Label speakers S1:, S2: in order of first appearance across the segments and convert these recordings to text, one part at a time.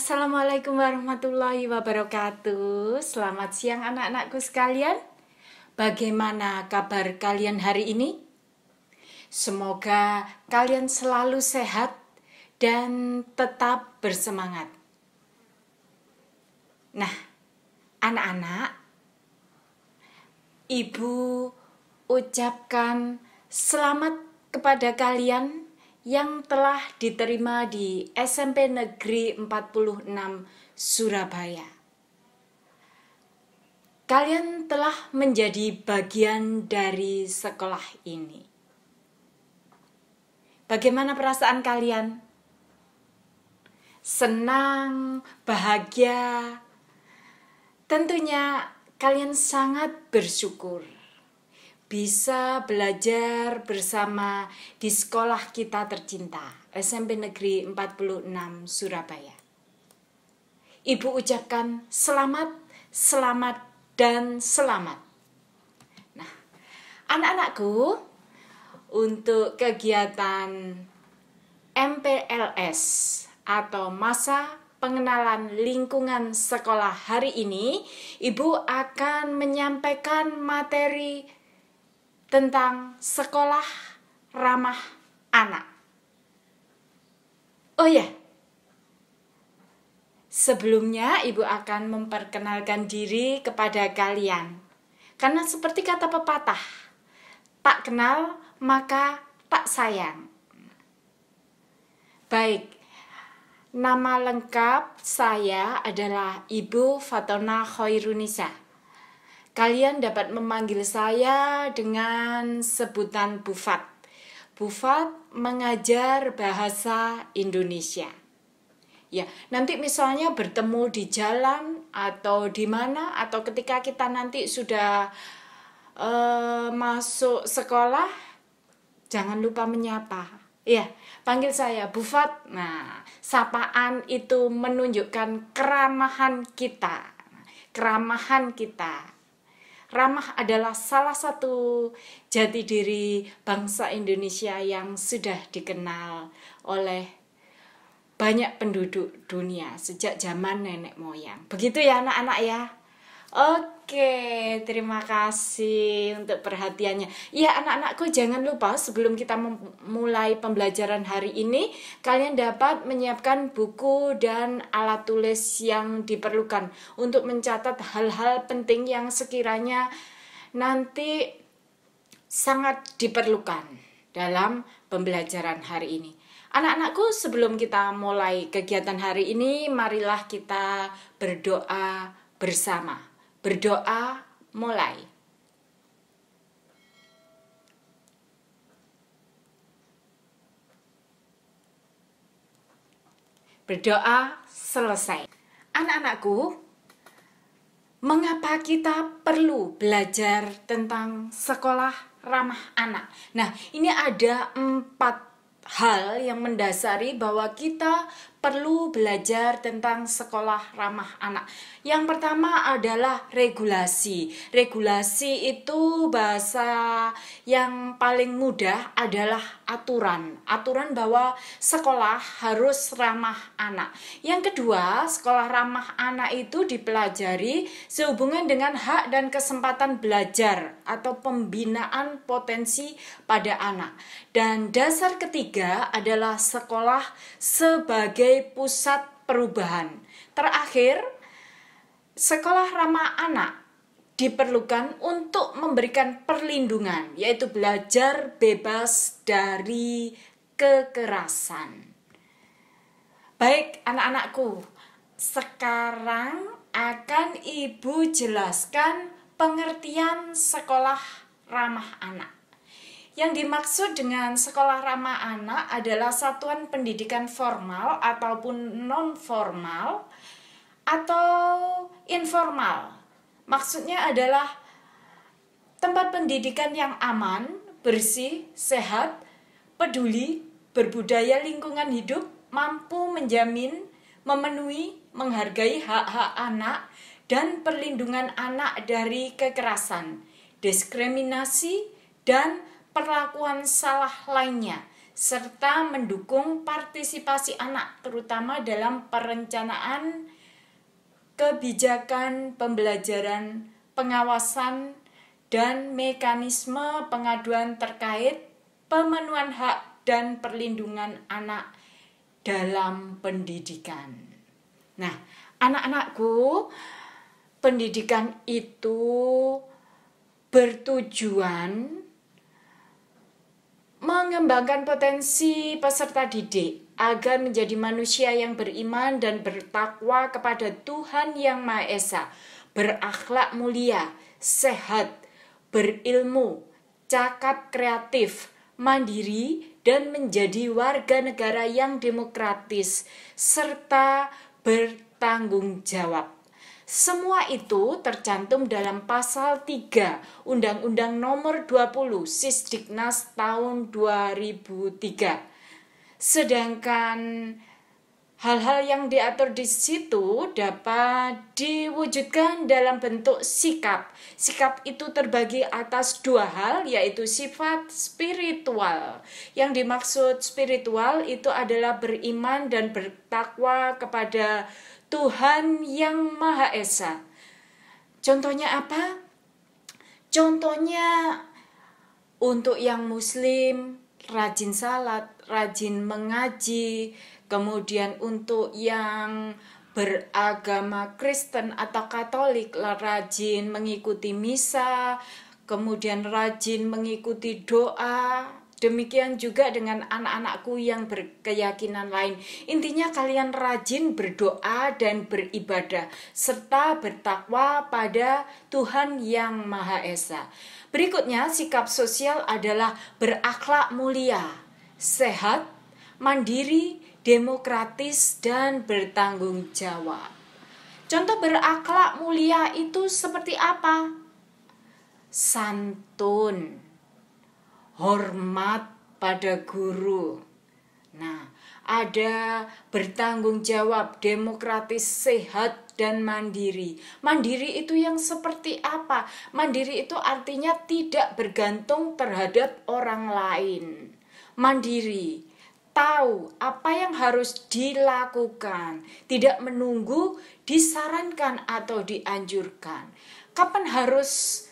S1: Assalamualaikum warahmatullahi wabarakatuh. Selamat siang anak-anakku sekalian. Bagaimana kabar kalian hari ini? Semoga kalian selalu sehat dan tetap bersemangat. Nah, anak-anak, Ibu ucapkan selamat kepada kalian yang telah diterima di SMP Negeri 46 Surabaya. Kalian telah menjadi bagian dari sekolah ini. Bagaimana perasaan kalian? Senang, bahagia? Tentunya kalian sangat bersyukur bisa belajar bersama di sekolah kita tercinta, SMP Negeri 46 Surabaya. Ibu ucapkan selamat, selamat, dan selamat. Nah, anak-anakku, untuk kegiatan MPLS atau masa pengenalan lingkungan sekolah hari ini, Ibu akan menyampaikan materi tentang sekolah ramah anak. Oh ya, sebelumnya Ibu akan memperkenalkan diri kepada kalian. Karena seperti kata pepatah, tak kenal maka tak sayang. Baik, nama lengkap saya adalah Ibu Fatona Khairunisa. Kalian dapat memanggil saya dengan sebutan Bu Fat. Bu Fat mengajar bahasa Indonesia. Ya, nanti misalnya bertemu di jalan atau di mana, atau ketika kita nanti sudah masuk sekolah, jangan lupa menyapa. Ya, panggil saya Bu Fat. Nah, sapaan itu menunjukkan keramahan kita. Keramahan kita. Ramah adalah salah satu jati diri bangsa Indonesia yang sudah dikenal oleh banyak penduduk dunia sejak zaman nenek moyang. Begitu ya anak-anak ya? Oke, terima kasih untuk perhatiannya. Ya anak-anakku, jangan lupa sebelum kita memulai pembelajaran hari ini, kalian dapat menyiapkan buku dan alat tulis yang diperlukan untuk mencatat hal-hal penting yang sekiranya nanti sangat diperlukan dalam pembelajaran hari ini. Anak-anakku, sebelum kita mulai kegiatan hari ini, marilah kita berdoa bersama. Berdoa mulai. Berdoa selesai. Anak-anakku, mengapa kita perlu belajar tentang sekolah ramah anak? Nah, ini ada 4 hal yang mendasari bahwa kita perlu belajar tentang sekolah ramah anak. Yang pertama adalah regulasi. Regulasi itu bahasa yang paling mudah adalah aturan. Aturan bahwa sekolah harus ramah anak. Yang kedua, sekolah ramah anak itu dipelajari sehubungan dengan hak dan kesempatan belajar atau pembinaan potensi pada anak. Dan dasar ketiga adalah sekolah sebagai pusat perubahan. Terakhir, sekolah ramah anak diperlukan untuk memberikan perlindungan, yaitu belajar bebas dari kekerasan. Baik anak-anakku, sekarang akan Ibu jelaskan pengertian sekolah ramah anak. Yang dimaksud dengan sekolah ramah anak adalah satuan pendidikan formal ataupun non-formal atau informal. Maksudnya adalah tempat pendidikan yang aman, bersih, sehat, peduli, berbudaya lingkungan hidup, mampu menjamin, memenuhi, menghargai hak-hak anak, dan perlindungan anak dari kekerasan, diskriminasi, dan perlakuan salah lainnya, serta mendukung partisipasi anak, terutama dalam perencanaan kebijakan pembelajaran, pengawasan, dan mekanisme pengaduan terkait pemenuhan hak dan perlindungan anak dalam pendidikan. Nah, anak-anakku, pendidikan itu bertujuan mengembangkan potensi peserta didik agar menjadi manusia yang beriman dan bertakwa kepada Tuhan Yang Maha Esa, berakhlak mulia, sehat, berilmu, cakap kreatif, mandiri, dan menjadi warga negara yang demokratis, serta bertanggung jawab. Semua itu tercantum dalam pasal 3 Undang-Undang Nomor 20 Sisdiknas tahun 2003. Sedangkan hal-hal yang diatur di situ dapat diwujudkan dalam bentuk sikap. Sikap itu terbagi atas dua hal, yaitu sifat spiritual. Yang dimaksud spiritual itu adalah beriman dan bertakwa kepada Tuhan Yang Maha Esa. Contohnya apa? Contohnya untuk yang muslim, rajin salat, rajin mengaji. Kemudian untuk yang beragama Kristen atau Katolik, rajin mengikuti misa, kemudian rajin mengikuti doa. Demikian juga dengan anak-anakku yang berkeyakinan lain. Intinya kalian rajin berdoa dan beribadah, serta bertakwa pada Tuhan Yang Maha Esa. Berikutnya, sikap sosial adalah berakhlak mulia, sehat, mandiri, demokratis, dan bertanggung jawab. Contoh berakhlak mulia itu seperti apa? Santun, hormat pada guru. Nah, ada bertanggung jawab, demokratis, sehat, dan mandiri. Mandiri itu yang seperti apa? Mandiri itu artinya tidak bergantung terhadap orang lain. Mandiri, tahu apa yang harus dilakukan, tidak menunggu disarankan atau dianjurkan. Kapan harus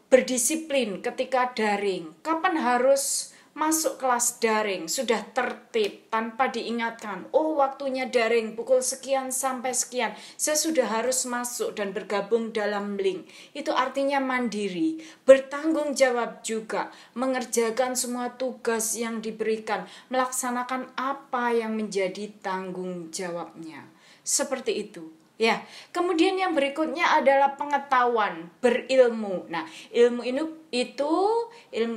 S1: berdisiplin ketika daring, kapan harus masuk kelas daring, sudah tertib tanpa diingatkan, oh waktunya daring pukul sekian sampai sekian, saya sudah harus masuk dan bergabung dalam link. Itu artinya mandiri, bertanggung jawab juga, mengerjakan semua tugas yang diberikan, melaksanakan apa yang menjadi tanggung jawabnya. Seperti itu. Ya, kemudian yang berikutnya adalah pengetahuan, berilmu. Nah, ilmu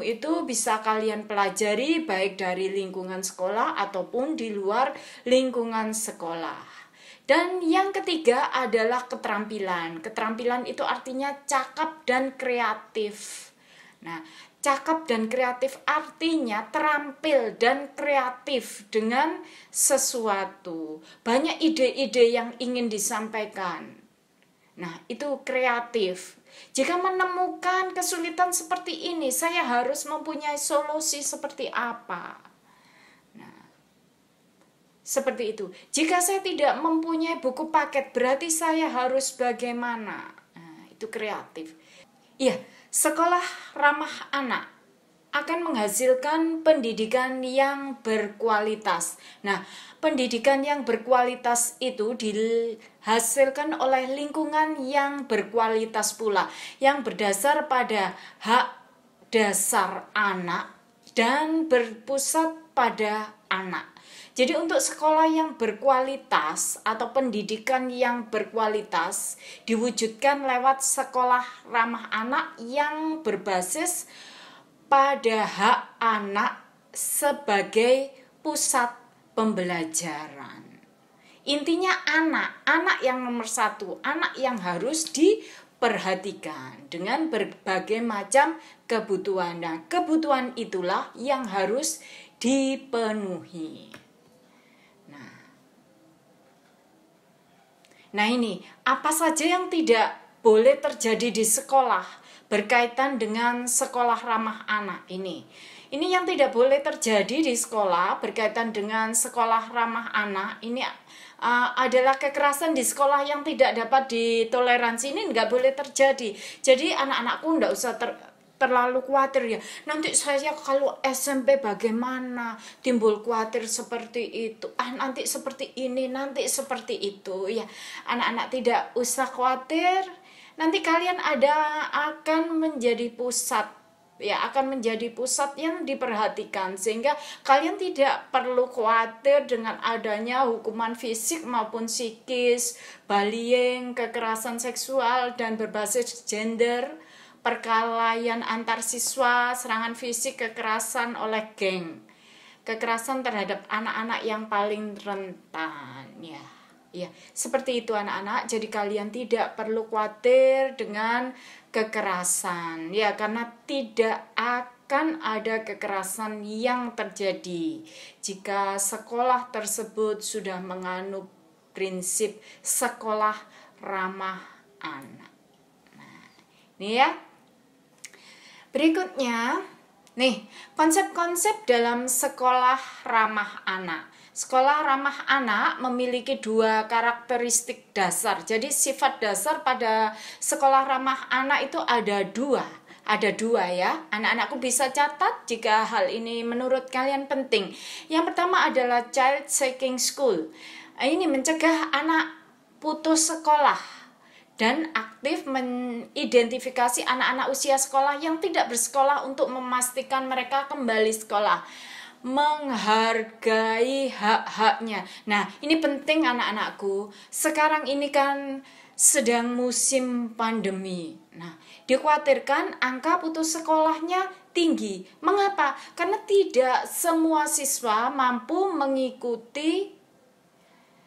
S1: itu bisa kalian pelajari baik dari lingkungan sekolah ataupun di luar lingkungan sekolah. Dan yang ketiga adalah keterampilan. Keterampilan itu artinya cakap dan kreatif. Nah, cakap dan kreatif artinya terampil dan kreatif dengan sesuatu. Banyak ide-ide yang ingin disampaikan. Nah, itu kreatif. Jika menemukan kesulitan seperti ini, saya harus mempunyai solusi seperti apa? Nah, seperti itu. Jika saya tidak mempunyai buku paket, berarti saya harus bagaimana? Nah, itu kreatif. Iya, sekolah ramah anak akan menghasilkan pendidikan yang berkualitas. Nah, pendidikan yang berkualitas itu dihasilkan oleh lingkungan yang berkualitas pula, yang berdasar pada hak dasar anak dan berpusat pada anak. Jadi untuk sekolah yang berkualitas atau pendidikan yang berkualitas diwujudkan lewat sekolah ramah anak yang berbasis pada hak anak sebagai pusat pembelajaran. Intinya anak yang nomor satu, anak yang harus diperhatikan dengan berbagai macam kebutuhan. Nah, kebutuhan itulah yang harus dipenuhi. Nah ini, apa saja yang tidak boleh terjadi di sekolah berkaitan dengan sekolah ramah anak ini? Ini yang tidak boleh terjadi di sekolah berkaitan dengan sekolah ramah anak. Ini adalah kekerasan di sekolah yang tidak dapat ditoleransi. Ini nggak boleh terjadi. Jadi anak-anakku nggak usah terlalu khawatir ya. Nanti saya kalau SMP bagaimana? Timbul khawatir seperti itu. Nanti seperti ini, nanti seperti itu. Ya, anak-anak tidak usah khawatir. Nanti kalian akan menjadi pusat. Ya, akan menjadi pusat yang diperhatikan, sehingga kalian tidak perlu khawatir dengan adanya hukuman fisik maupun psikis, bullying, kekerasan seksual dan berbasis gender, perkelahian antar siswa, serangan fisik, kekerasan oleh geng, kekerasan terhadap anak-anak yang paling rentan. Ya, seperti itu anak-anak. Jadi kalian tidak perlu khawatir dengan kekerasan, ya, karena tidak akan ada kekerasan yang terjadi jika sekolah tersebut sudah menganut prinsip sekolah ramah anak. Nah, ini ya. Berikutnya, nih, konsep-konsep dalam sekolah ramah anak. Sekolah ramah anak memiliki 2 karakteristik dasar. Jadi sifat dasar pada sekolah ramah anak itu ada 2. Ada 2 ya. Anak-anakku bisa catat jika hal ini menurut kalian penting. Yang pertama adalah child seeking school. Ini mencegah anak putus sekolah dan aktif mengidentifikasi anak-anak usia sekolah yang tidak bersekolah untuk memastikan mereka kembali sekolah, menghargai hak-haknya. Nah, ini penting anak-anakku. Sekarang ini kan sedang musim pandemi. Nah, dikhawatirkan angka putus sekolahnya tinggi. Mengapa? Karena tidak semua siswa mampu mengikuti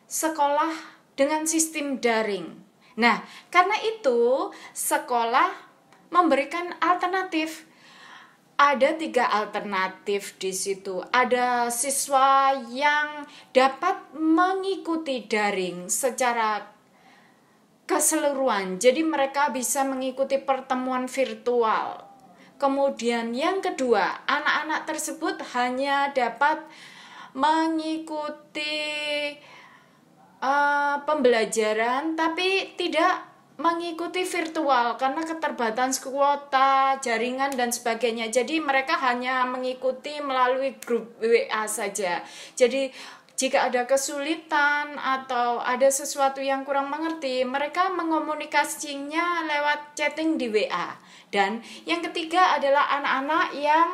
S1: sekolah dengan sistem daring. Nah, karena itu sekolah memberikan alternatif. Ada 3 alternatif di situ. Ada siswa yang dapat mengikuti daring secara keseluruhan. Jadi mereka bisa mengikuti pertemuan virtual. Kemudian yang kedua, anak-anak tersebut hanya dapat mengikuti pembelajaran tapi tidak mengikuti virtual karena keterbatasan kuota, jaringan dan sebagainya. Jadi mereka hanya mengikuti melalui grup WA saja. Jadi jika ada kesulitan atau ada sesuatu yang kurang mengerti, mereka mengomunikasinya lewat chatting di WA. Dan yang ketiga adalah anak-anak yang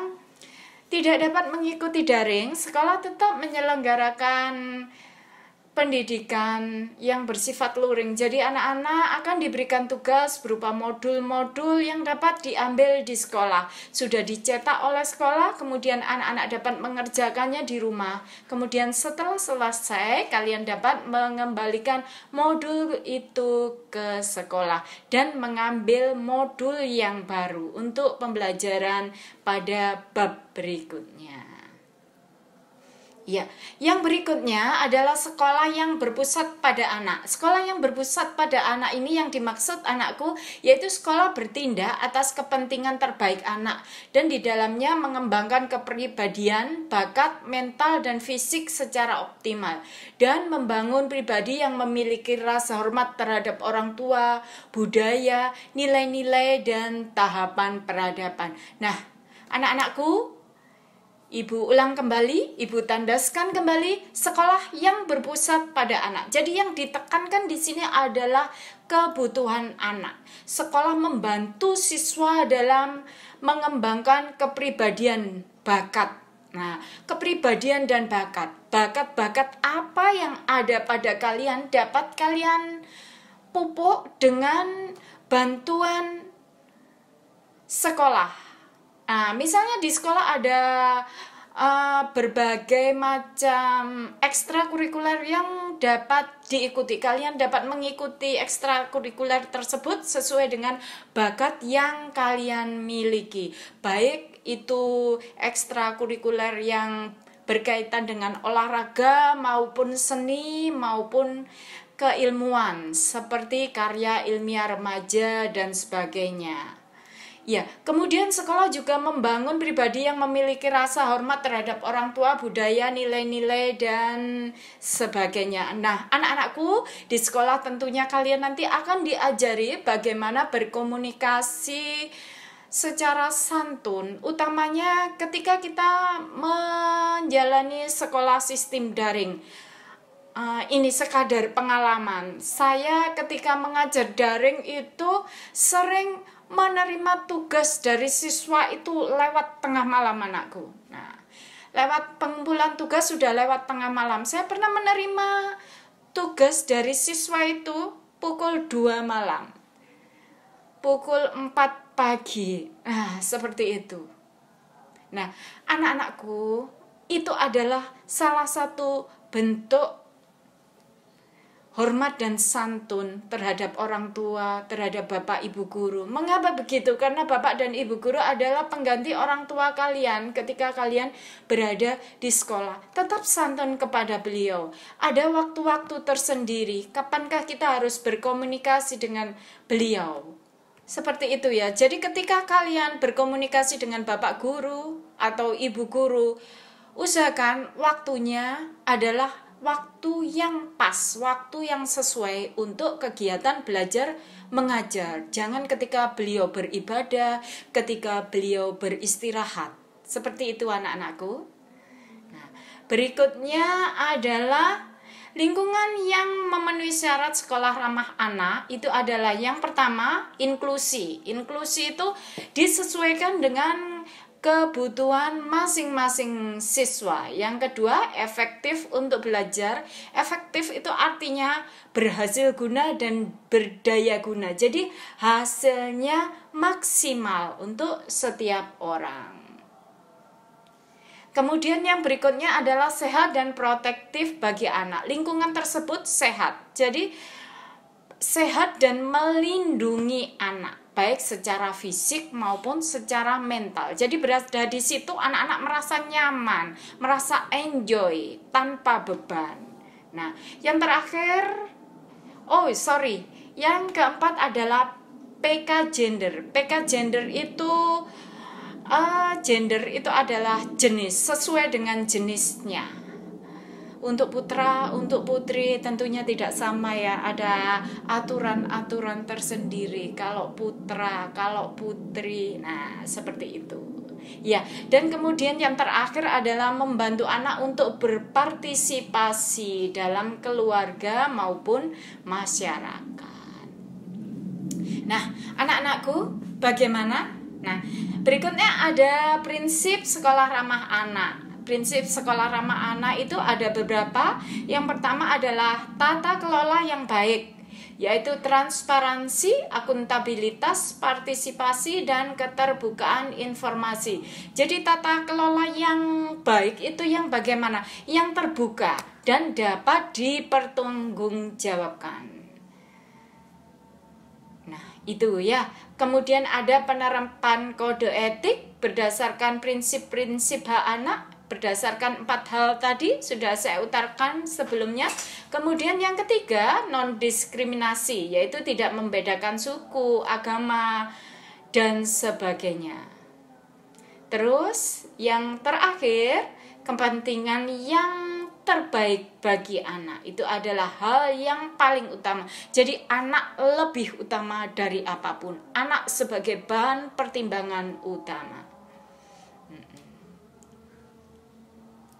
S1: tidak dapat mengikuti daring, sekolah tetap menyelenggarakan pendidikan yang bersifat luring. Jadi anak-anak akan diberikan tugas berupa modul-modul yang dapat diambil di sekolah. Sudah dicetak oleh sekolah, kemudian anak-anak dapat mengerjakannya di rumah. Kemudian setelah selesai, kalian dapat mengembalikan modul itu ke sekolah dan mengambil modul yang baru untuk pembelajaran pada bab berikutnya. Ya, yang berikutnya adalah sekolah yang berpusat pada anak. Sekolah yang berpusat pada anak ini yang dimaksud anakku yaitu sekolah bertindak atas kepentingan terbaik anak dan di dalamnya mengembangkan kepribadian, bakat, mental dan fisik secara optimal dan membangun pribadi yang memiliki rasa hormat terhadap orang tua, budaya, nilai-nilai dan tahapan peradaban. Nah, anak-anakku, Ibu ulang kembali, Ibu tandaskan kembali sekolah yang berpusat pada anak. Jadi yang ditekankan di sini adalah kebutuhan anak. Sekolah membantu siswa dalam mengembangkan kepribadian, bakat. Nah, kepribadian dan bakat. Bakat-bakat apa yang ada pada kalian dapat kalian pupuk dengan bantuan sekolah. Nah, misalnya di sekolah ada berbagai macam ekstrakurikuler yang dapat diikuti. Kalian dapat mengikuti ekstrakurikuler tersebut sesuai dengan bakat yang kalian miliki. Baik itu ekstrakurikuler yang berkaitan dengan olahraga maupun seni maupun keilmuan seperti karya ilmiah remaja dan sebagainya. Ya, kemudian sekolah juga membangun pribadi yang memiliki rasa hormat terhadap orang tua, budaya, nilai-nilai, dan sebagainya. Nah, anak-anakku, di sekolah tentunya kalian nanti akan diajari bagaimana berkomunikasi secara santun, utamanya ketika kita menjalani sekolah sistem daring. Ini sekadar pengalaman. Saya ketika mengajar daring itu sering menerima tugas dari siswa itu lewat tengah malam anakku. Nah, lewat pengumpulan tugas sudah lewat tengah malam. Saya pernah menerima tugas dari siswa itu pukul 2 malam. Pukul 4 pagi. Nah, seperti itu. Nah, anak-anakku, itu adalah salah satu bentuk hormat dan santun terhadap orang tua, terhadap bapak ibu guru. Mengapa begitu? Karena bapak dan ibu guru adalah pengganti orang tua kalian ketika kalian berada di sekolah. Tetap santun kepada beliau. Ada waktu-waktu tersendiri. Kapankah kita harus berkomunikasi dengan beliau? Seperti itu ya. Jadi ketika kalian berkomunikasi dengan bapak guru atau ibu guru, usahakan waktunya adalah waktu yang pas, waktu yang sesuai untuk kegiatan belajar mengajar. Jangan ketika beliau beribadah, ketika beliau beristirahat. Seperti itu anak-anakku. Nah, berikutnya adalah lingkungan yang memenuhi syarat sekolah ramah anak. Itu adalah yang pertama, inklusi. Inklusi itu disesuaikan dengan kebutuhan masing-masing siswa. Yang kedua, efektif untuk belajar. Efektif itu artinya berhasil guna dan berdaya guna. Jadi hasilnya maksimal untuk setiap orang. Kemudian yang berikutnya adalah sehat dan protektif bagi anak. Lingkungan tersebut sehat. Jadi sehat dan melindungi anak, baik secara fisik maupun secara mental. Jadi berada di situ anak-anak merasa nyaman, merasa enjoy tanpa beban. Nah, yang terakhir, yang keempat adalah PK gender. PK gender itu gender itu adalah jenis, sesuai dengan jenisnya. Untuk putra, untuk putri tentunya tidak sama ya. Ada aturan-aturan tersendiri kalau putra, kalau putri. Nah, seperti itu. Ya, dan kemudian yang terakhir adalah membantu anak untuk berpartisipasi dalam keluarga maupun masyarakat. Nah, anak-anakku, bagaimana? Nah, berikutnya ada prinsip sekolah ramah anak. Prinsip sekolah ramah anak itu ada beberapa. Yang pertama adalah tata kelola yang baik, yaitu transparansi, akuntabilitas, partisipasi, dan keterbukaan informasi. Jadi tata kelola yang baik itu yang bagaimana? Yang terbuka dan dapat dipertanggungjawabkan. Nah, itu ya. Kemudian ada penerapan kode etik berdasarkan prinsip-prinsip hak anak. Berdasarkan 4 hal tadi sudah saya utarakan sebelumnya. Kemudian yang ketiga, non-diskriminasi, yaitu tidak membedakan suku, agama, dan sebagainya. Terus yang terakhir, kepentingan yang terbaik bagi anak. Itu adalah hal yang paling utama. Jadi anak lebih utama dari apapun. Anak sebagai bahan pertimbangan utama.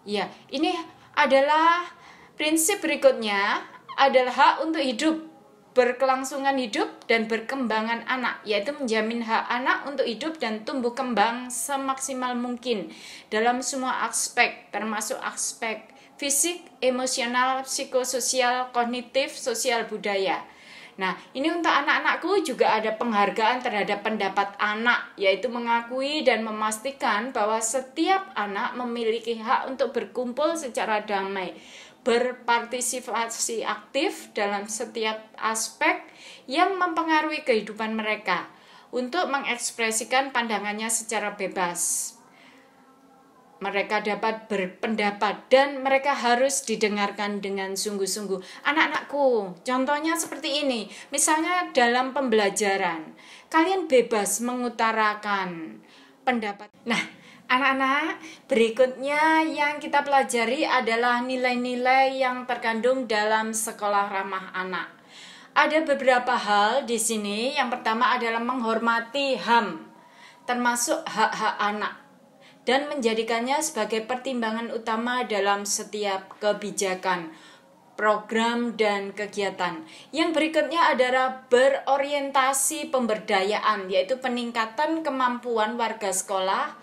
S1: Ya, ini adalah prinsip berikutnya adalah hak untuk hidup, berkelangsungan hidup dan berkembangan anak, yaitu menjamin hak anak untuk hidup dan tumbuh kembang semaksimal mungkin dalam semua aspek, termasuk aspek fisik, emosional, psikososial, kognitif, sosial, budaya. Nah, ini untuk anak-anakku juga ada penghargaan terhadap pendapat anak, yaitu mengakui dan memastikan bahwa setiap anak memiliki hak untuk berkumpul secara damai, berpartisipasi aktif dalam setiap aspek yang mempengaruhi kehidupan mereka, untuk mengekspresikan pandangannya secara bebas, mereka dapat berpendapat, dan mereka harus didengarkan dengan sungguh-sungguh. Anak-anakku, contohnya seperti ini. Misalnya dalam pembelajaran, kalian bebas mengutarakan pendapat. Nah, anak-anak, berikutnya yang kita pelajari adalah nilai-nilai yang terkandung dalam sekolah ramah anak. Ada beberapa hal di sini. Yang pertama adalah menghormati HAM, termasuk hak-hak anak, dan menjadikannya sebagai pertimbangan utama dalam setiap kebijakan, program, dan kegiatan. Yang berikutnya adalah berorientasi pemberdayaan, yaitu peningkatan kemampuan warga sekolah,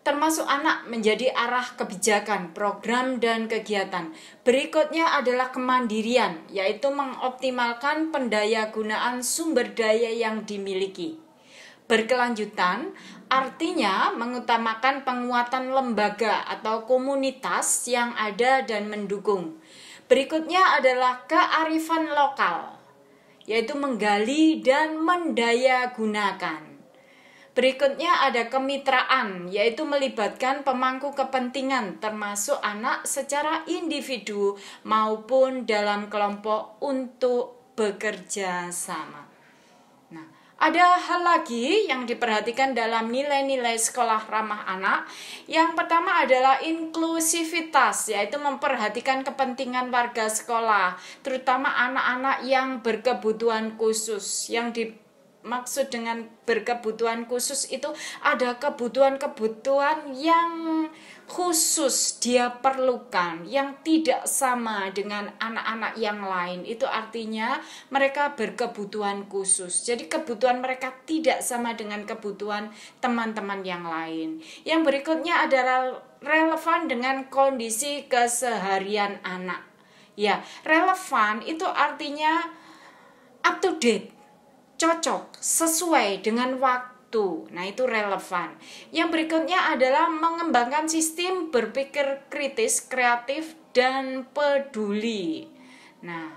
S1: termasuk anak, menjadi arah kebijakan, program, dan kegiatan. Berikutnya adalah kemandirian, yaitu mengoptimalkan pendayagunaan sumber daya yang dimiliki. Berkelanjutan artinya mengutamakan penguatan lembaga atau komunitas yang ada dan mendukung. Berikutnya adalah kearifan lokal, yaitu menggali dan mendayagunakan. Berikutnya ada kemitraan, yaitu melibatkan pemangku kepentingan termasuk anak secara individu maupun dalam kelompok untuk bekerja sama. Ada hal lagi yang diperhatikan dalam nilai-nilai sekolah ramah anak. Yang pertama adalah inklusivitas, yaitu memperhatikan kepentingan warga sekolah, terutama anak-anak yang berkebutuhan khusus. Yang dimaksud dengan berkebutuhan khusus itu ada kebutuhan-kebutuhan yang khusus dia perlukan, yang tidak sama dengan anak-anak yang lain. Itu artinya mereka berkebutuhan khusus. Jadi kebutuhan mereka tidak sama dengan kebutuhan teman-teman yang lain. Yang berikutnya adalah relevan dengan kondisi keseharian anak. Ya, relevan itu artinya up to date, cocok, sesuai dengan waktu. Nah, itu relevan. Yang berikutnya adalah mengembangkan sistem berpikir kritis, kreatif, dan peduli. Nah,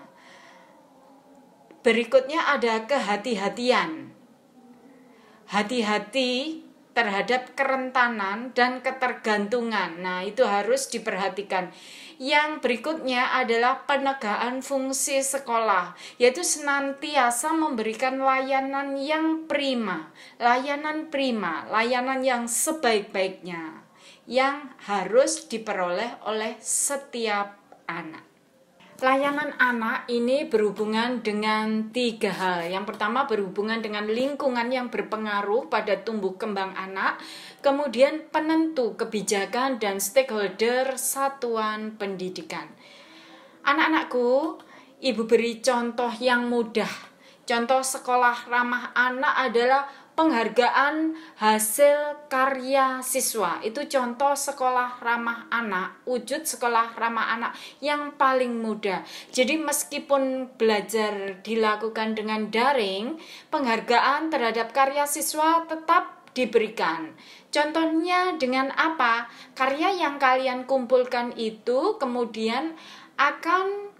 S1: berikutnya ada kehati-hatian. Hati-hati terhadap kerentanan dan ketergantungan. Nah, itu harus diperhatikan. Yang berikutnya adalah penegakan fungsi sekolah, yaitu senantiasa memberikan layanan yang prima, layanan yang sebaik-baiknya, yang harus diperoleh oleh setiap anak. Layanan anak ini berhubungan dengan 3 hal. Yang pertama berhubungan dengan lingkungan yang berpengaruh pada tumbuh kembang anak, kemudian penentu kebijakan dan stakeholder satuan pendidikan. Anak-anakku, Ibu beri contoh yang mudah. Contoh sekolah ramah anak adalah penghargaan hasil karya siswa. Itu contoh sekolah ramah anak, wujud sekolah ramah anak yang paling mudah. Jadi meskipun belajar dilakukan dengan daring, penghargaan terhadap karya siswa tetap diberikan. Contohnya dengan apa? Karya yang kalian kumpulkan itu kemudian akan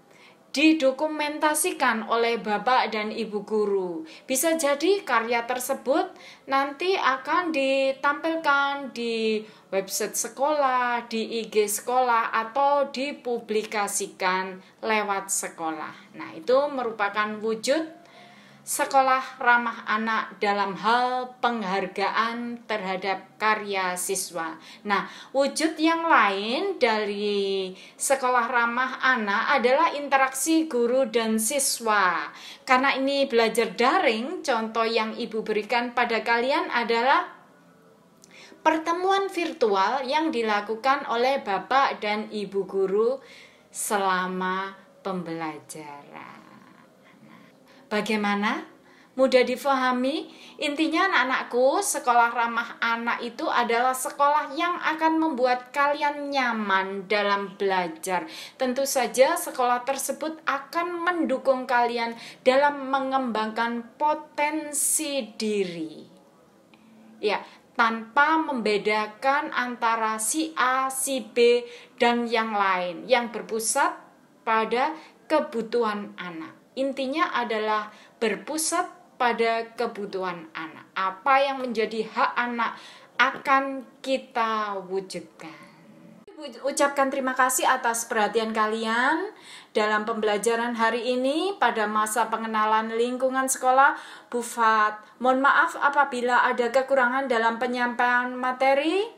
S1: didokumentasikan oleh Bapak dan Ibu guru. Bisa jadi karya tersebut nanti akan ditampilkan di website sekolah, di IG sekolah, atau dipublikasikan lewat sekolah. Nah, itu merupakan wujud sekolah ramah anak dalam hal penghargaan terhadap karya siswa. Nah, wujud yang lain dari sekolah ramah anak adalah interaksi guru dan siswa. Karena ini belajar daring, contoh yang Ibu berikan pada kalian adalah pertemuan virtual yang dilakukan oleh Bapak dan Ibu guru selama pembelajaran. Bagaimana? Mudah difahami? Intinya anak-anakku, sekolah ramah anak itu adalah sekolah yang akan membuat kalian nyaman dalam belajar. Tentu saja sekolah tersebut akan mendukung kalian dalam mengembangkan potensi diri. Ya, tanpa membedakan antara si A, si B, dan yang lain yang berpusat pada kebutuhan anak. Intinya adalah berpusat pada kebutuhan anak. Apa yang menjadi hak anak akan kita wujudkan. ucapkan terima kasih atas perhatian kalian dalam pembelajaran hari ini pada masa pengenalan lingkungan sekolah. Bu Fat, mohon maaf apabila ada kekurangan dalam penyampaian materi.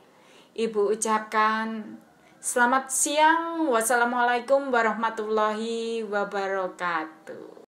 S1: Ibu ucapkan selamat siang. Wassalamualaikum warahmatullahi wabarakatuh.